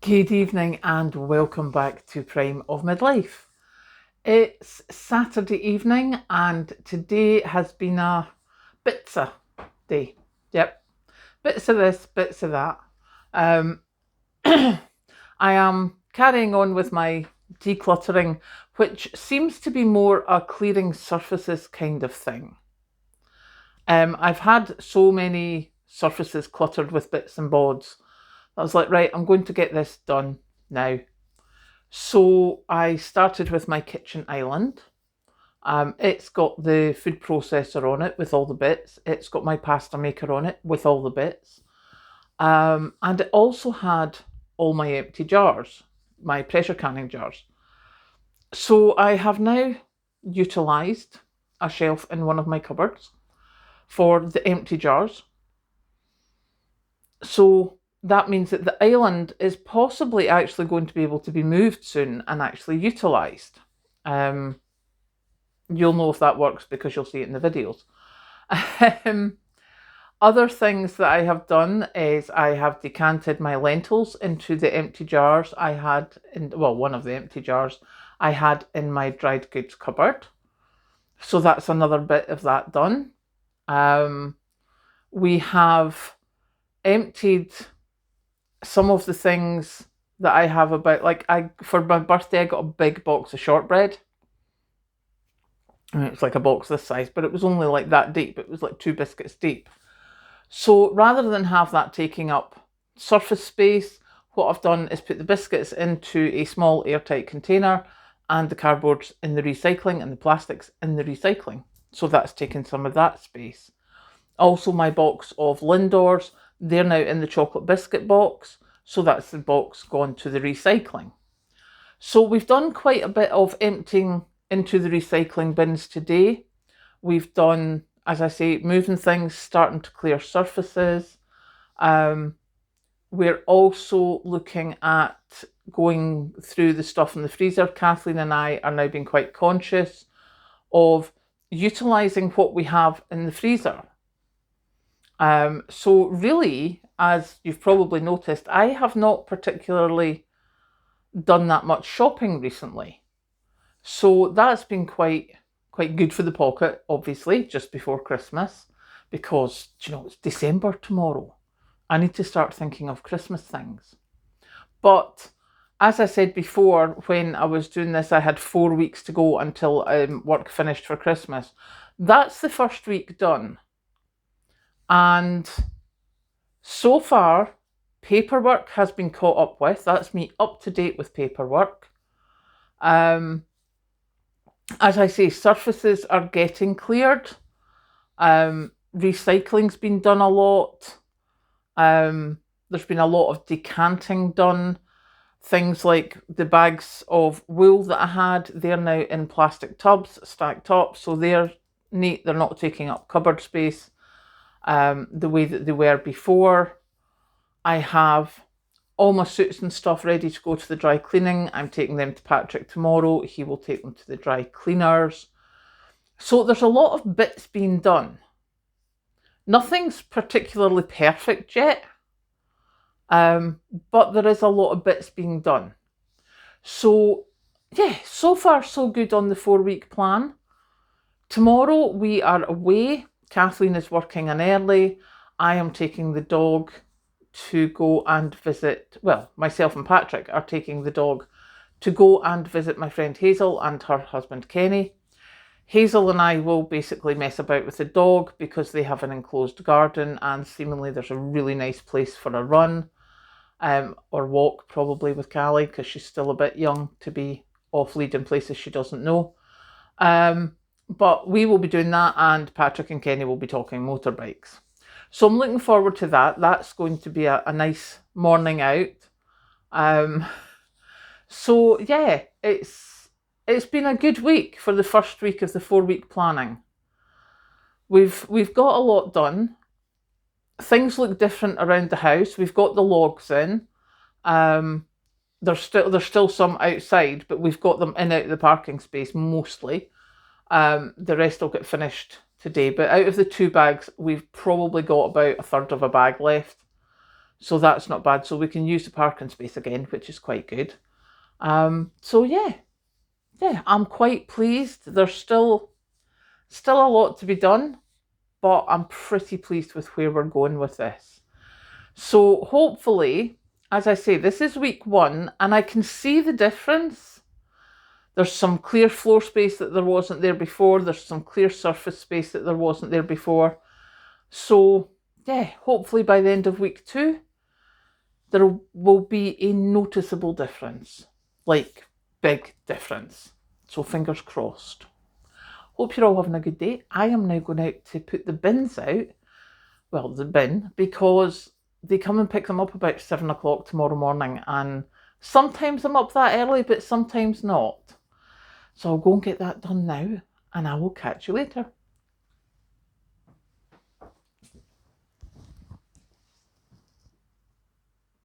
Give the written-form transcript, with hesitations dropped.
Good evening and welcome back to Prime of Midlife. It's Saturday evening and today has been a bitsa day. Yep, bits of this, bits of that. Um, I am carrying on with my decluttering, which seems to be more a clearing surfaces kind of thing. I've had so many surfaces cluttered with bits and bobs. I was like, right, I'm going to get this done now. So I started with my kitchen island. It's got the food processor on it with all the bits. It's got my pasta maker on it with all the bits. And it also had all my empty jars, my pressure canning jars. So I have now utilised a shelf in one of my cupboards for the empty jars. So that means that the island is possibly actually going to be able to be moved soon and actually utilised. You'll know if that works because you'll see it in the videos. Other things that I have done is I have decanted my lentils into the empty jars I had one of the empty jars I had in my dried goods cupboard. So that's another bit of that done. We have emptied some of the things that I have for my birthday, I got a big box of shortbread. And it's like a box this size, but it was only like that deep. It was like 2 biscuits deep. So rather than have that taking up surface space, what I've done is put the biscuits into a small airtight container and the cardboard's in the recycling and the plastics in the recycling. So that's taken some of that space. Also my box of Lindors, they're now in the chocolate biscuit box. So that's the box gone to the recycling. So we've done quite a bit of emptying into the recycling bins today. We've done, as I say, moving things, starting to clear surfaces. We're also looking at going through the stuff in the freezer. Kathleen and I are now being quite conscious of utilising what we have in the freezer. So really, as you've probably noticed, I have not particularly done that much shopping recently. So that's been quite good for the pocket, obviously, just before Christmas, because, it's December tomorrow. I need to start thinking of Christmas things. But as I said before, when I was doing this, I had 4 weeks to go until work finished for Christmas. That's the first week done. And so far, paperwork has been caught up with. That's me up to date with paperwork. As I say, surfaces are getting cleared. Recycling's been done a lot. There's been a lot of decanting done. Things like the bags of wool that I had, they're now in plastic tubs stacked up. So they're neat. They're not taking up cupboard space the way that they were before. I have all my suits and stuff ready to go to the dry cleaning. I'm taking them to Patrick tomorrow. He will take them to the dry cleaners. So there's a lot of bits being done. Nothing's particularly perfect yet, but there is a lot of bits being done. So yeah, so far so good on the 4-week plan. Tomorrow we are away. Kathleen is working in early. I am taking the dog to go and visit, myself and Patrick are taking the dog to go and visit my friend Hazel and her husband Kenny. Hazel and I will basically mess about with the dog because they have an enclosed garden and seemingly there's a really nice place for a run or walk probably with Callie because she's still a bit young to be off lead in places she doesn't know. But we will be doing that and Patrick and Kenny will be talking motorbikes. So I'm looking forward to that. That's going to be a nice morning out. So yeah, it's been a good week for the first week of the 4-week planning. We've got a lot done. Things look different around the house. We've got the logs in. There's still some outside, but we've got them in out of the parking space mostly. The rest will get finished today, but out of the 2 bags, we've probably got about a third of a bag left. So that's not bad. So we can use the parking space again, which is quite good. So yeah, I'm quite pleased. There's still a lot to be done, but I'm pretty pleased with where we're going with this. So hopefully, as I say, this is week 1 and I can see the difference. There's some clear floor space that there wasn't there before. There's some clear surface space that there wasn't there before. So yeah, hopefully by the end of week 2, there will be a noticeable difference, like big difference. So fingers crossed. Hope you're all having a good day. I am now going out to put the bins out. Well, the bin, because they come and pick them up about 7 o'clock tomorrow morning, and sometimes I'm up that early, but sometimes not. So I'll go and get that done now, and I will catch you later.